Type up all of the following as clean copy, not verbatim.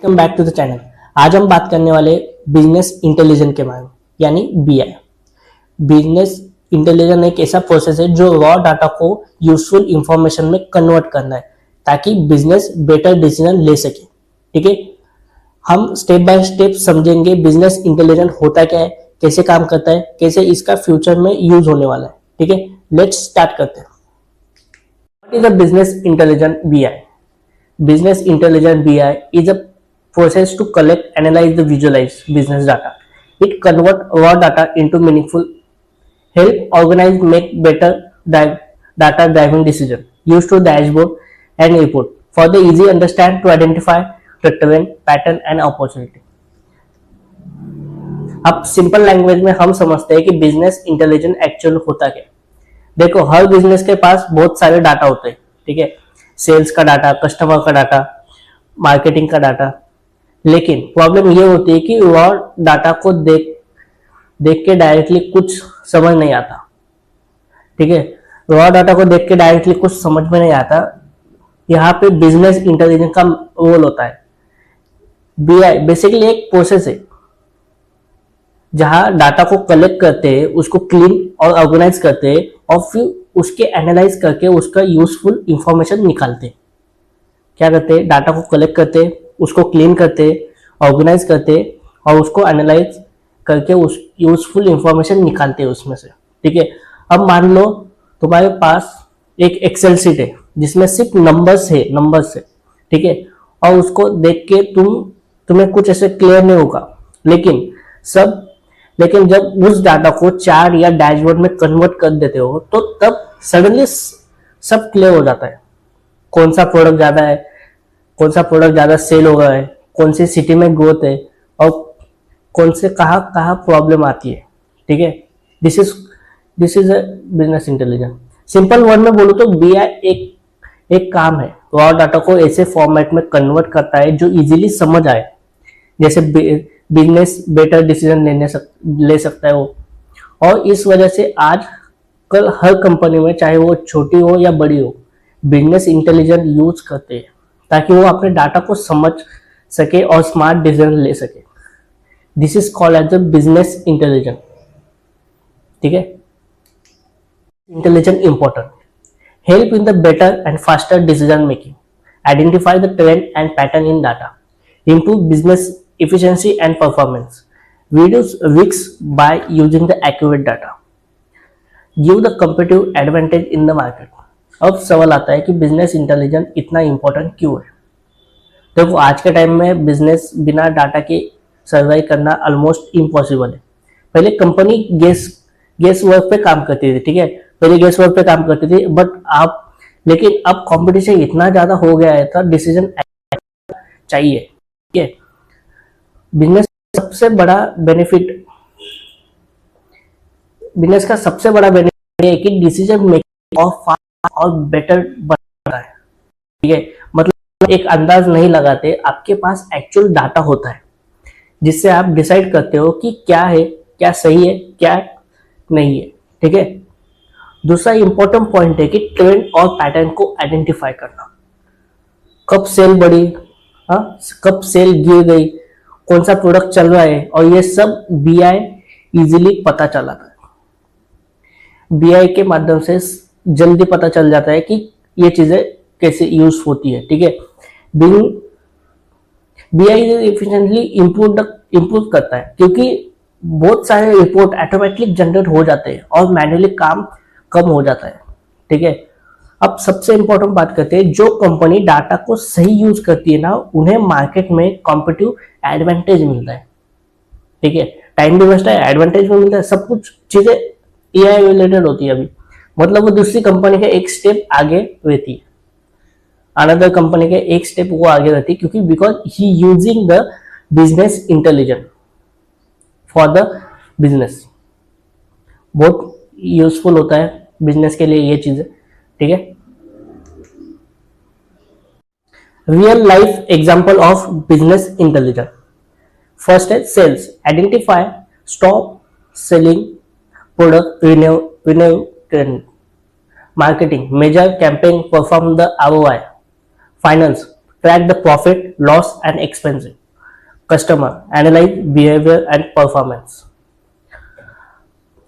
Welcome back to the channel. आज हम बात करने वाले बिजनेस इंटेलिजेंस के बारे में, यानी बीआई। बिजनेस इंटेलिजेंस एक ऐसा प्रोसेस है जो रॉ डाटा को यूजफुल इंफॉर्मेशन में कन्वर्ट करना है ताकि बिजनेस बेटर डिसीजन ले सके। ठीक है, हम स्टेप बाय स्टेप समझेंगे बिजनेस इंटेलिजेंस होता क्या है, कैसे काम करता है, कैसे इसका फ्यूचर में यूज होने वाला है। ठीक है, लेट्स स्टार्ट करते हैं। What is the business intelligence BI? Business Intelligence BI is a process to collect, analyze, the visualize business data. It convert raw data into meaningful, help organize, make better data driven decision. Use to dashboard and report for the easy understand to identify the trend, pattern and opportunity. अब simple language में हम समझते हैं कि business intelligence actual होता क्या। देखो, हर business के पास बहुत सारे डाटा होते हैं। ठीक है, सेल्स का डाटा, कस्टमर का डाटा, मार्केटिंग का डाटा। लेकिन प्रॉब्लम ये होती है कि रॉ डाटा को देख के डायरेक्टली कुछ समझ नहीं आता। ठीक है, रॉ डाटा को देख के डायरेक्टली कुछ समझ में नहीं आता। यहाँ पे बिजनेस इंटेलिजेंस का रोल होता है। बीआई बेसिकली एक प्रोसेस है जहां डाटा को कलेक्ट करते हैं, उसको क्लीन और ऑर्गेनाइज करते हैं और फिर उसके एनालाइज करके उसका यूजफुल इंफॉर्मेशन निकालते हैं। क्या करते हैं? डाटा को कलेक्ट करते हैं, उसको क्लीन करते हैं, ऑर्गेनाइज करते हैं और उसको एनालाइज करके उस यूजफुल इंफॉर्मेशन निकालते हैं उसमें से। ठीक है, अब मान लो तुम्हारे पास एक एक्सेल शीट है जिसमें सिर्फ नंबर्स है। ठीक है, और उसको देख के तुम्हें कुछ ऐसे क्लियर नहीं होगा। लेकिन जब उस डाटा को चार्ट या डैशबोर्ड में कन्वर्ट कर देते हो तो तब सडनली सब क्लियर हो जाता है। कौन सा प्रोडक्ट ज्यादा सेल हो रहा है, कौन सी सिटी में ग्रोथ है और कौन से कहाँ प्रॉब्लम आती है। ठीक है, this is a business intelligence. Simple word में बोलूं तो बीआई एक काम है, रॉ डाटा को ऐसे फॉर्मेट में कन्वर्ट करता है जो इजीली समझ आए, जैसे बिजनेस बेटर डिसीजन ले सकता है वो। और इस वजह से आज कल हर कंपनी में, चाहे वो छोटी हो या बड़ी हो, बिजनेस इंटेलिजेंस यूज करते हैं ताकि वो अपने डाटा को समझ सके और स्मार्ट डिसीजन ले सके। This is called as the business intelligence. ठीक है, intelligence important, help in the better and faster decision making, identify the trend and pattern in data, improve business efficiency and performance, reduce risks by using the accurate data, give the competitive advantage in the market। अब सवाल आता है कि business intelligence इतना important क्यों है। देखो, आज के टाइम में बिजनेस बिना डाटा के सर्वाइव करना ऑलमोस्ट इम्पॉसिबल है। पहले कंपनी गेस वर्क पे काम करती थी। ठीक है, पहले गेस वर्क पे काम करती थी, लेकिन अब कंपटीशन इतना ज्यादा हो गया है तो डिसीजन चाहिए। ठीक है, बिजनेस का सबसे बड़ा बेनिफिट है कि डिसीजन मेकिंग और फास्ट और बेटर बन रहा है। ठीक है, मतलब एक अंदाज नहीं लगाते, आपके पास एक्चुअल डाटा होता है जिससे आप डिसाइड करते हो कि क्या है, क्या सही है, क्या नहीं है। ठीक है, दूसरा इंपॉर्टेंट पॉइंट है कि ट्रेंड और पैटर्न को आइडेंटिफाई करना। कब सेल बढ़ी, कब सेल गिर गई, कौन सा प्रोडक्ट चल रहा है, और ये सब बीआई इजीली पता चलाता है। बीआई के माध्यम से जल्दी पता चल जाता है कि ये चीजें कैसे यूज होती है। ठीक है, बीआई एफिशिएंटली इंप्रूव करता है क्योंकि बहुत सारे रिपोर्ट ऑटोमेटिकली जनरेट हो जाते हैं और मैन्युअली काम कम हो जाता है। ठीक है, अब सबसे इंपॉर्टेंट बात करते हैं, जो कंपनी डाटा को सही यूज करती है ना, उन्हें मार्केट में कॉम्पिटिटिव एडवांटेज मिलता है। ठीक है, टाइम भी बचता है, एडवांटेज भी मिलता है, सब कुछ चीजें एआई रिलेटेड होती है। अभी मतलब वो दूसरी कंपनी के एक स्टेप आगे रहती है, अनदर कंपनी के एक स्टेप वो आगे रहती है, क्योंकि because he using the business intelligence for the business. बहुत यूजफुल होता है बिजनेस के लिए ये चीजें। ठीक है, real life example of business intelligence. First है sales, identify stop selling product, renew trend. Marketing, measure campaign, perform the ROI। Finance, track the profit, loss and expenses. Customer analyze behavior and performance.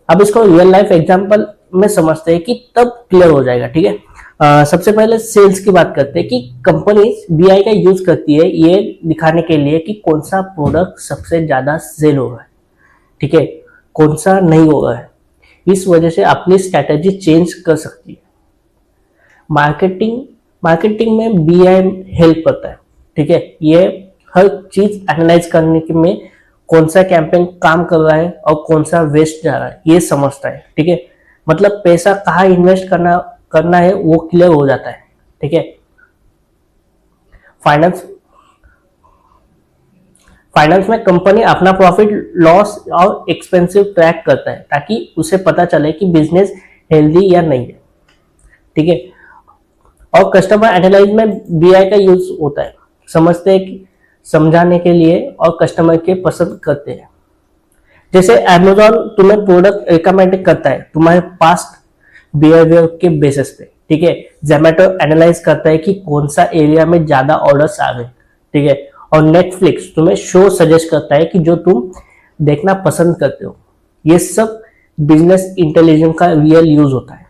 अब इसको real life example में समझते हैं कि तब clear हो जाएगा, ठीक है। सबसे पहले सेल्स की बात करते हैं कि कंपनीज बीआई का यूज करती है ये दिखाने के लिए कि कौन सा प्रोडक्ट सबसे ज्यादा सेल हो रहा है, ठीक है, कौन सा नहीं हो रहा है। इस वजह से अपनी स्ट्रैटेजी चेंज कर सकती है। मार्केटिंग में बीआई हेल्प करता है, ठीक है। ये हर चीज एनालाइज करने के में कौन सा कैंपेन काम कर रहा है और कौन सा वेस्ट जा रहा है ये समझता है, ठीक है। मतलब पैसा कहाँ इन्वेस्ट करना है वो क्लियर हो जाता है, ठीक है। फाइनेंस में कंपनी अपना प्रॉफिट लॉस और एक्सपेंसिव ट्रैक करता है ताकि उसे पता चले कि बिजनेस हेल्दी या नहीं है, ठीक है। और कस्टमर एनालाइज में बीआई का यूज होता है, समझते हैं कि समझाने के लिए और कस्टमर के पसंद करते हैं। जैसे अमेजोन तुम्हें प्रोडक्ट रिकमेंड करता है तुम्हारे पास्ट बिहेवियर के बेसिस पे, ठीक है। जोमेटो एनालाइज करता है कि कौन सा एरिया में ज्यादा ऑर्डर्स आ गए, ठीक है। और नेटफ्लिक्स तुम्हें शो सजेस्ट करता है कि जो तुम देखना पसंद करते हो। ये सब बिजनेस इंटेलिजेंस का रियल यूज होता है।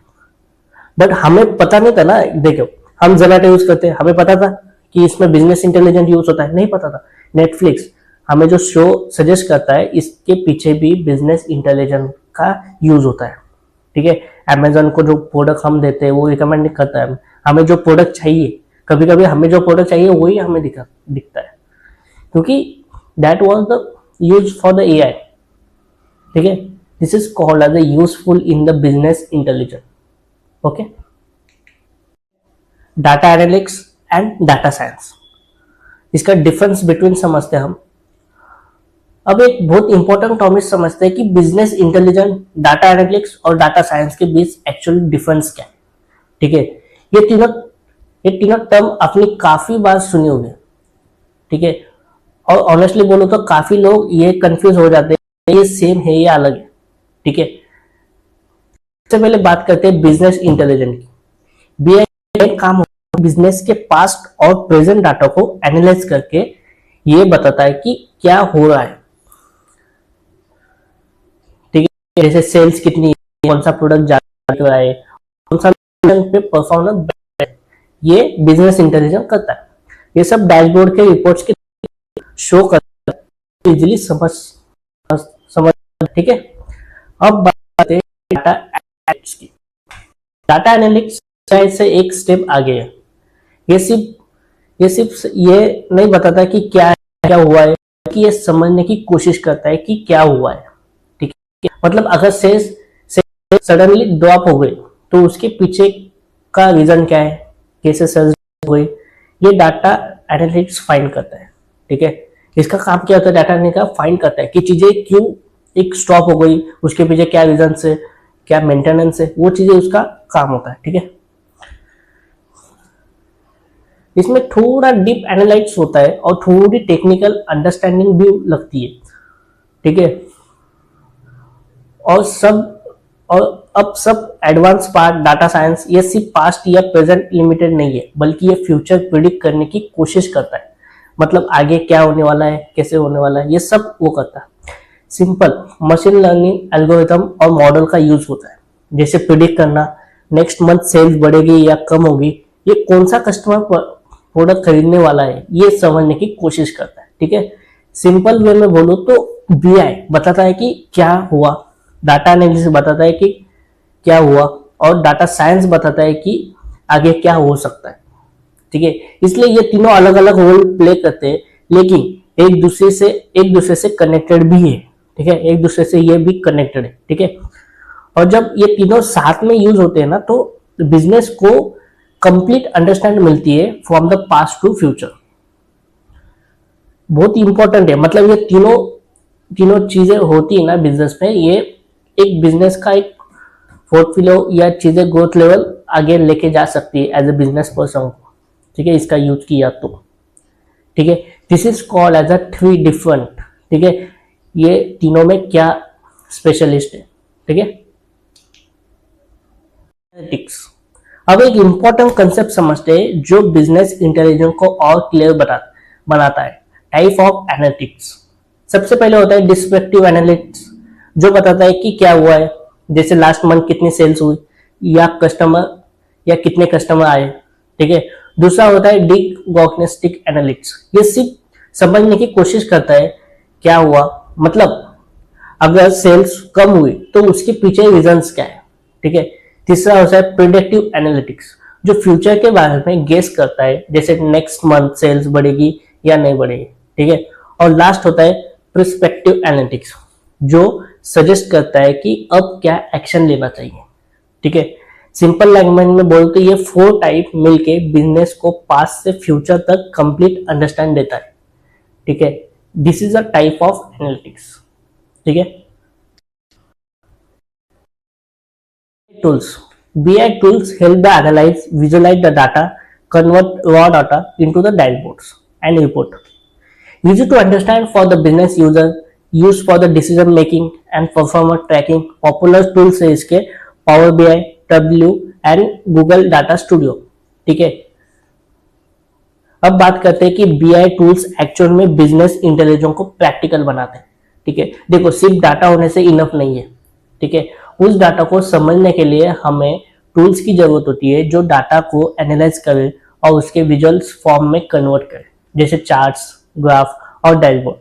बट हमें पता नहीं था ना, देखो हम जोमेटो यूज करते हैं, हमें पता था कि इसमें बिजनेस इंटेलिजेंस यूज होता है, नहीं पता था। नेटफ्लिक्स हमें जो शो सजेस्ट करता है इसके पीछे भी बिजनेस इंटेलिजेंस का यूज होता है, ठीक है। अमेजोन को जो प्रोडक्ट हम देते हैं वो रिकमेंड करता है हमें जो प्रोडक्ट चाहिए। कभी कभी हमें जो प्रोडक्ट चाहिए वही हमें दिखता है, क्योंकि that was the use for the AI, ठीक है। This is called as a useful in the business intelligence, okay. Data analytics and data science, इसका डिफरेंस बिटवीन समझते हैं हम। अब एक बहुत इंपॉर्टेंट टॉपिक समझते हैं कि बिजनेस इंटेलिजेंस, डाटा एनालिटिक्स और डाटा साइंस के बीच एक्चुअल डिफरेंस क्या है, ठीक है। ये तीनों टर्म आपने काफी बार सुनी होगी, ठीक है। और ऑनेस्टली बोलो तो काफी लोग ये कंफ्यूज हो जाते हैं ये सेम है या अलग है, ठीक है। सबसे पहले बात करते हैं बिजनेस इंटेलिजेंस की। बीआई काम बिजनेस के पास्ट और प्रेजेंट डाटा को एनालाइज करके ये बताता है कि क्या हो रहा है, ठीक है। जैसे सेल्स कितनी है, कौन सा प्रोडक्ट ज्यादा बिक रहा है, कौन सा पे परफॉर्मेंस है, ये बिजनेस इंटेलिजेंस करता है। ये सब डैशबोर्ड के रिपोर्ट्स के शो करता है, इजीली समझ, ठीक है। अब बात करते हैं डाटा एनालिटिक्स की। डाटा एनालिटिक्स से एक स्टेप आगे है। ये सिर्फ ये नहीं बताता कि क्या हुआ है, कि ये समझने की कोशिश करता है कि क्या हुआ है, ठीक है। मतलब अगर सेल्स सडनली ड्रॉप हो गई तो उसके पीछे का रीजन क्या है, कैसे सेल्स हो गई, ये डाटा एनालिटिक्स फाइंड करता है, ठीक है। इसका काम क्या होता है, डाटा एनालिटिक्स फाइंड करता है कि चीजें क्यों एक स्टॉप हो गई, उसके पीछे क्या रीजन है, क्या मेंटेनेंस है, वो चीजें उसका काम होता है, ठीक है। इसमें थोड़ा डीप एनालिटिक्स होता है और थोड़ी टेक्निकल अंडरस्टैंडिंग भी लगती है, ठीक है। और अब सब एडवांस पार्ट डाटा साइंस ये सिर्फ पास्ट या प्रेजेंट लिमिटेड नहीं है, बल्कि ये फ्यूचर प्रिडिक्ट करने की कोशिश करता है। मतलब आगे क्या होने वाला है, कैसे होने वाला है, ये सब वो करता है। सिंपल मशीन लर्निंग एल्गोरिथम और मॉडल का यूज होता है, जैसे प्रिडिक्ट करना नेक्स्ट मंथ सेल्स बढ़ेगी या कम होगी, ये कौन सा कस्टमर प्रोडक्ट खरीदने वाला है ये समझने की कोशिश करता है, ठीक है। सिंपल वे में बोलूं तो बीआई बताता है कि क्या हुआ, डाटा एनालिसिस बताता है कि क्या हुआ, और डाटा साइंस बताता है कि आगे क्या हो सकता है, ठीक है। इसलिए ये तीनों अलग अलग रोल प्ले करते हैं, लेकिन एक दूसरे से कनेक्टेड भी है, ठीक है। एक दूसरे से ये भी कनेक्टेड है, ठीक है। और जब ये तीनों साथ में यूज होते हैं ना तो बिजनेस को कंप्लीट अंडरस्टैंड मिलती है from the past to future. बहुत इंपॉर्टेंट है, मतलब ये तीनों चीजें होती है ना बिजनेस में, ये एक बिजनेस का एक पोर्टफोलियो या चीजें ग्रोथ लेवल आगे लेके जा सकती है एज ए बिजनेस पर्सन को, ठीक है, इसका यूज किया तो, ठीक है। This is called as a 3 different, ठीक है। ये तीनों में क्या स्पेशलिस्ट है, ठीक है। एनालिटिक्स, अब एक इंपॉर्टेंट कंसेप्ट समझते हैं जो बिजनेस इंटेलिजेंस को और क्लियर बनाता है, टाइप ऑफ एनालिटिक्स। सबसे पहले होता है डिस्क्रिप्टिव एनालिटिक्स, जो बताता है कि क्या हुआ है, जैसे लास्ट मंथ कितनी सेल्स हुई या कितने कस्टमर आए। ठीक है। दूसरा होता है डिगनोस्टिक एनालिटिक्स, ये सिर्फ समझने की कोशिश करता है क्या हुआ, मतलब अगर सेल्स कम हुई तो उसके पीछे रीजंस क्या है। ठीक है। तीसरा होता है प्रिडिक्टिव एनालिटिक्स, जो फ्यूचर के बारे में गेस करता है, जैसे नेक्स्ट मंथ सेल्स बढ़ेगी या नहीं बढ़ेगी। ठीक है। और लास्ट होता है प्रिस्पेक्टिव एनालिटिक्स, जो सजेस्ट करता है कि अब क्या एक्शन लेना चाहिए। ठीक है। सिंपल लैंग्वेज में बोलते ये 4 टाइप मिलके बिजनेस को पास्ट से फ्यूचर तक कंप्लीट अंडरस्टैंड देता है। ठीक है। This is a type of analytics. ठीक है। Tools. BI tools help the analyze, visualize the data, convert raw data into the dashboards and report. Easy to understand for the business user, used for the decision making and performance tracking. Popular tools है इसके Power BI, W and Google Data Studio. ठीक है। अब बात करते हैं कि BI tools actual में बिजनेस इंटेलिजेंस को प्रैक्टिकल बनाते हैं। ठीक है। देखो, सिर्फ डाटा होने से इनफ नहीं है। ठीक है। उस डाटा को समझने के लिए हमें टूल्स की जरूरत होती है जो डाटा को एनालाइज करे और उसके विजुअल्स फॉर्म में कन्वर्ट करे, जैसे चार्ट्स, ग्राफ और डैशबोर्ड।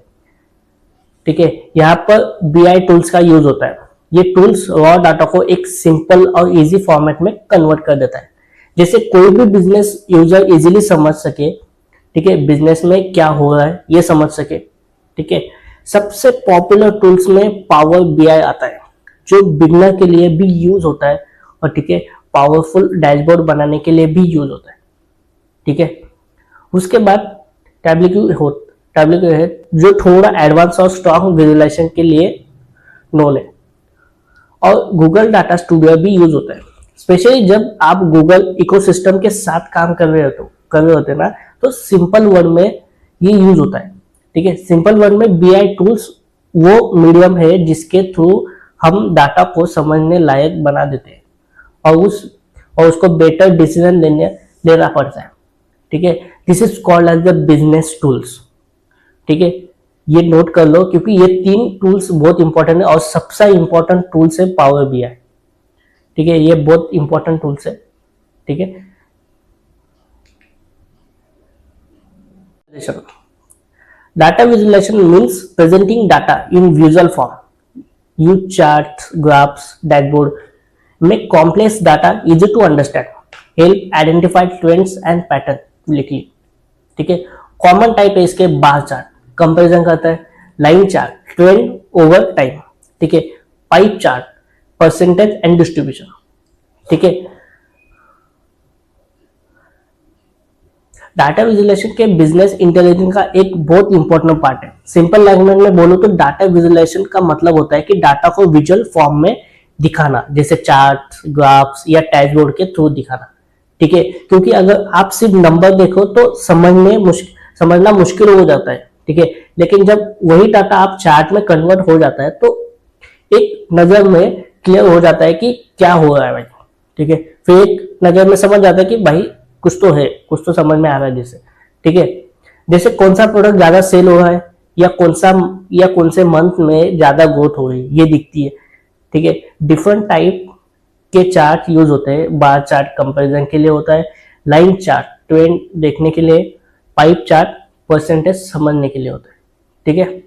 ठीक है। यहाँ पर बीआई टूल्स का यूज होता है। ये टूल्स रॉ डाटा को एक सिंपल और इजी फॉर्मेट में कन्वर्ट कर देता है, जैसे कोई भी बिजनेस यूजर इजीली समझ सके। ठीक है। बिजनेस में क्या हो रहा है ये समझ सके। ठीक है। सबसे पॉपुलर टूल्स में पावर बीआई आता है, जो बिगनर के लिए भी यूज होता है, और ठीक है, पावरफुल डैशबोर्ड बनाने के लिए भी यूज होता है। ठीक है। उसके बाद टैब्लिक्यू है, जो थोड़ा एडवांस और स्ट्रॉन्ग विजुअलाइजेशन के लिए नोन है। और गूगल डाटा स्टूडियो भी यूज होता है, स्पेशली जब आप गूगल इकोसिस्टम के साथ काम कर रहे होते ना, तो सिंपल वर्ड में ये यूज होता है। ठीक है। सिंपल वर्ड में बीआई टूल्स वो मीडियम है जिसके थ्रू हम डाटा को समझने लायक बना देते हैं और उसको बेटर डिसीजन लेना पड़ता है। ठीक है। This is called as the business tools. ठीक है। ये नोट कर लो, क्योंकि ये 3 टूल्स बहुत इंपॉर्टेंट है और सबसे इंपॉर्टेंट टूल्स है पावर बीआई। ठीक है। ये बहुत इंपॉर्टेंट टूल्स है। ठीक है। Data visualisation means presenting data in visual form. Use charts, graphs, dashboard, make complex data easy to understand, help identify trends and pattern quickly. ठीक है। कॉमन टाइप है इसके बार चार्ट, कंपैरिजन करता है, line chart, trend over time. ठीक है। Pipe chart, percentage and distribution. ठीक है। डाटा विजुअलाइजेशन के बिजनेस इंटेलिजेंस का एक बहुत इंपॉर्टेंट पार्ट है। सिंपल लैंग्वेज में बोलो तो डाटा विजुअलाइजेशन का मतलब होता है कि डाटा को विजुअल फॉर्म में दिखाना, जैसे चार्ट, ग्राफ्स या डैशबोर्ड के थ्रू दिखाना। ठीक है। क्योंकि अगर आप सिर्फ नंबर देखो तो समझना मुश्किल हो जाता है। ठीक है। लेकिन जब वही डाटा आप चार्ट में कन्वर्ट हो जाता है तो एक नजर में क्लियर हो जाता है कि क्या हो रहा है भाई। ठीक है। फिर एक नजर में समझ जाता है कि भाई कुछ तो है, कुछ तो समझ में आ रहा है जैसे। ठीक है। जैसे कौन सा प्रोडक्ट ज्यादा सेल हो रहा है या कौन से मंथ में ज्यादा ग्रोथ हो रही है, ये दिखती है। ठीक है। डिफरेंट टाइप के चार्ट यूज होते हैं। बार चार्ट कंपैरिजन के लिए होता है, लाइन चार्ट ट्रेंड देखने के लिए, पाइप चार्ट परसेंटेज समझने के लिए होता है। ठीक है।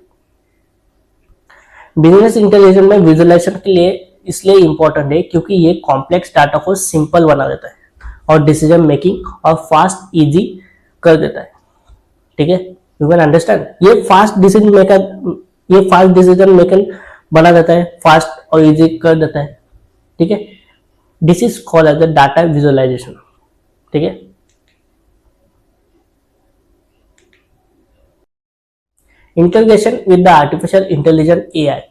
बिजनेस इंटेलिजेंस में विजुअलाइजेशन के लिए इसलिए इंपॉर्टेंट है क्योंकि ये कॉम्प्लेक्स डाटा को सिंपल बना देता है और डिसीजन मेकिंग और फास्ट इजी कर देता है। ठीक है। यू कैन अंडरस्टैंड, ये फास्ट डिसीजन मेकर बना देता है, फास्ट और इजी कर देता है। ठीक है। This is called as the data visualisation. ठीक है। Integration with the artificial intelligence AI.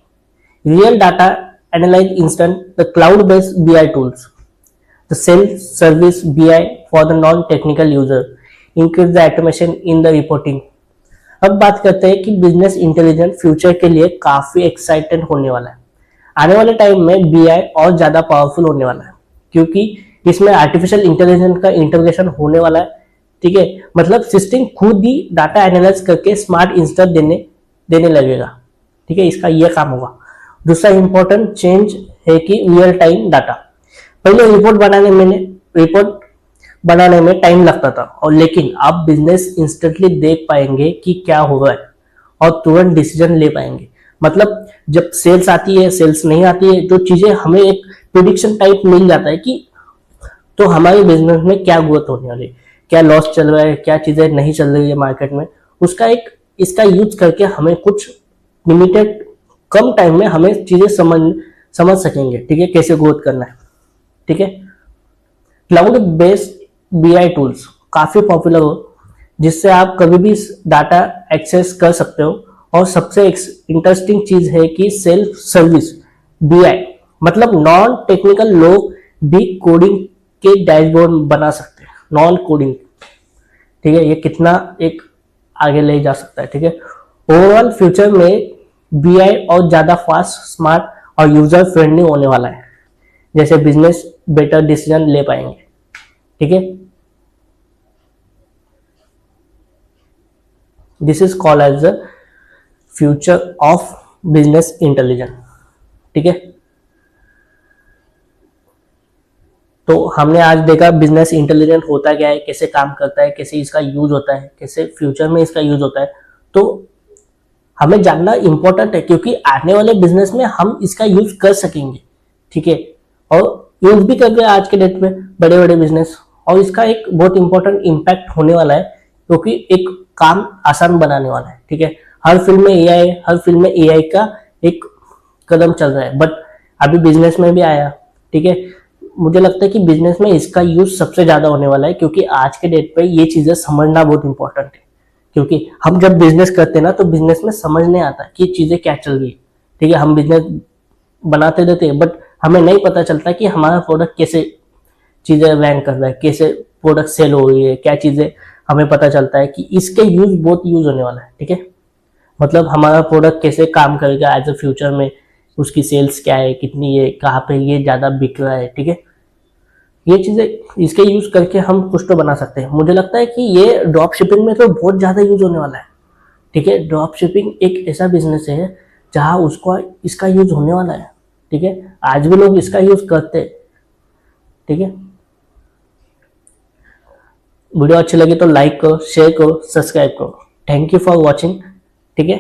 Real data analyze instant, the cloud-based BI tools. The self-service BI for the non-technical user. Increase the automation in the reporting. अब बात करते हैं कि business intelligence future के लिए काफी एक्साइटेड होने वाला है। आने वाले टाइम में BI और ज्यादा पावरफुल होने वाला है, क्योंकि इसमें आर्टिफिशियल इंटेलिजेंस का इंटीग्रेशन होने वाला है, ठीक है। मतलब सिस्टम खुद ही डाटा एनालाइज करके स्मार्ट इंस्टेंट देने लगेगा, ठीक है, इसका ये काम होगा। दूसरा इंपॉर्टेंट चेंज है कि रियल टाइम डाटा। पहले रिपोर्ट बनाने में टाइम लगता था, और लेकिन आप बिजनेस इंस्टेंटली देख पाएंगे कि क्या हो रहा है और तुरंत डिसीजन ले पाएंगे। मतलब जब सेल्स आती है, सेल्स नहीं आती है, तो चीजें हमें एक प्रिडिक्शन टाइप मिल जाता है कि तो हमारे बिजनेस में क्या ग्रोथ होने वाली है, क्या लॉस चल रहा है, क्या चीजें नहीं चल रही है मार्केट में, उसका एक इसका यूज करके हमें कुछ लिमिटेड कम टाइम में हमें चीजें समझ सकेंगे, ठीक है, कैसे ग्रोथ करना है, ठीक है। क्लाउड बेस्ड बीआई टूल्स काफी पॉपुलर हो, जिससे आप कभी भी डाटा एक्सेस कर सकते हो। और सबसे इंटरेस्टिंग चीज है कि सेल्फ सर्विस बीआई, मतलब नॉन टेक्निकल लोग भी कोडिंग के डैशबोर्ड बना सकते हैं, नॉन कोडिंग, ठीक है। ये कितना एक आगे ले जा सकता है, ठीक है। ओवरऑल फ्यूचर में बीआई और ज्यादा फास्ट, स्मार्ट और यूजर फ्रेंडली होने वाला है, जैसे बिजनेस बेटर डिसीजन ले पाएंगे, ठीक है। This is called as the future of business intelligence, ठीक है। तो हमने आज देखा बिजनेस इंटेलिजेंस होता क्या है, कैसे काम करता है, कैसे इसका यूज होता है, कैसे फ्यूचर में इसका यूज होता है। तो हमें जानना इंपॉर्टेंट है, क्योंकि आने वाले बिजनेस में हम इसका यूज कर सकेंगे, ठीक है, और यूज भी कर रहे हैं आज के डेट में बड़े बड़े बिजनेस। और इसका एक बहुत इंपॉर्टेंट इम्पैक्ट होने वाला है, क्योंकि एक काम आसान बनाने वाला है, ठीक है। हर फील्ड में एआई, हर फील्ड में एआई का एक कदम चल रहा है, बट अभी बिजनेस में भी आया, ठीक है। मुझे लगता है कि बिजनेस में इसका यूज सबसे ज्यादा होने वाला है, क्योंकि आज के डेट पे ये चीजें समझना बहुत इंपॉर्टेंट है। क्योंकि हम जब बिजनेस करते हैं ना, तो बिजनेस में समझ नहीं आता कि चीजें क्या चल रही है, ठीक है। हम बिजनेस बनाते रहते हैं, बट हमें नहीं पता चलता कि हमारा प्रोडक्ट कैसे चीजें रैंक कर रहा है, कैसे प्रोडक्ट सेल हो रही है, क्या चीजें हमें पता चलता है कि इसके यूज बहुत यूज होने वाला है, ठीक है। मतलब हमारा प्रोडक्ट कैसे काम करेगा एज अ फ्यूचर में, उसकी सेल्स क्या है, कितनी है, कहाँ पे ये ज्यादा बिक रहा है, ठीक है। ये चीजें इसके यूज करके हम कुछ तो बना सकते हैं। मुझे लगता है कि ये ड्रॉप शिपिंग में तो बहुत ज्यादा यूज होने वाला है, ठीक है। ड्रॉप शिपिंग एक ऐसा बिजनेस है जहां उसको इसका यूज होने वाला है, ठीक है। आज भी लोग इसका यूज करते हैं, ठीक है। वीडियो अच्छी लगी तो लाइक करो, शेयर करो, सब्सक्राइब करो। थैंक यू फॉर वॉचिंग, ठीक है।